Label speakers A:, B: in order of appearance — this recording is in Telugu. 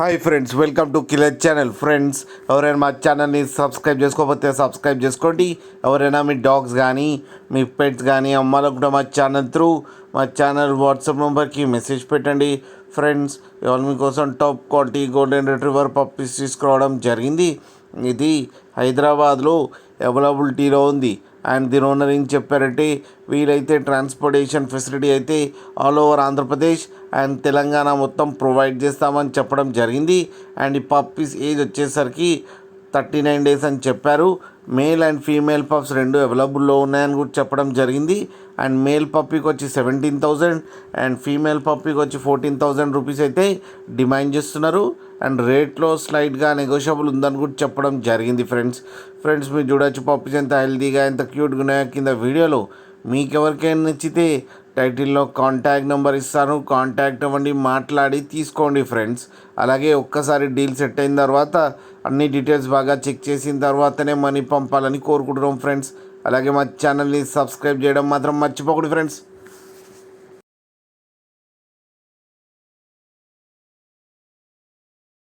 A: Hi friends, welcome to killer channel. Friends, ఎవరైనా మా ఛానల్ని సబ్స్క్రైబ్ చేసుకోకపోతే సబ్స్క్రైబ్ చేసుకోండి. ఎవరైనా మీ డాగ్స్ కానీ మీ పెట్స్ కానీ అమ్మాలనుకుంటే మా ఛానల్ వాట్సాప్ నెంబర్కి మెసేజ్ పెట్టండి. ఫ్రెండ్స్, ఇవాళ మీకోసం top quality golden retriever puppies తీసుకురావడం జరిగింది. ఇది హైదరాబాద్లో అవైలబిలిటీలో ఉంది. అండ్ దీని ఓనర్ ఏం చెప్పారంటే, వీలైతే ట్రాన్స్పోర్టేషన్ ఫెసిలిటీ అయితే all over Andhra Pradesh and Telangana మొత్తం ప్రొవైడ్ చేస్తామని చెప్పడం జరిగింది. అండ్ ఈ పప్పీస్ ఏజ్ వచ్చేసరికి 39 days అని చెప్పారు. మేల్ అండ్ ఫీమేల్ పప్స్ రెండు అవైలబుల్లో ఉన్నాయని కూడా చెప్పడం జరిగింది. అండ్ మేల్ పప్పీకి వచ్చి 17,000 అండ్ ఫీమేల్ పప్పీకి వచ్చి 14,000 రూపీస్ అయితే డిమాండ్ చేస్తున్నారు. అండ్ రేట్లో స్లైట్గా నెగోషియబుల్ ఉందని కూడా చెప్పడం జరిగింది. ఫ్రెండ్స్ మీరు చూడొచ్చు పప్పీస్ ఎంత హెల్తీగా ఎంత క్యూట్గా ఉన్నాయో కింద వీడియోలో. మీకు ఎవరికైనా నచ్చితే టైటిల్లో కాంటాక్ట్ నెంబర్ ఇస్తాను, కాంటాక్ట్ అవ్వండి, మాట్లాడి తీసుకోండి ఫ్రెండ్స్. అలాగే ఒక్కసారి డీల్ సెట్ అయిన తర్వాత అన్ని డీటెయిల్స్ బాగా చెక్ చేసిన తర్వాతనే మనీ పంపాలని కోరుకుంటున్నాం ఫ్రెండ్స్. అలాగే మా ఛానల్ని సబ్స్క్రైబ్ చేయడం మాత్రం మర్చిపోకండి ఫ్రెండ్స్.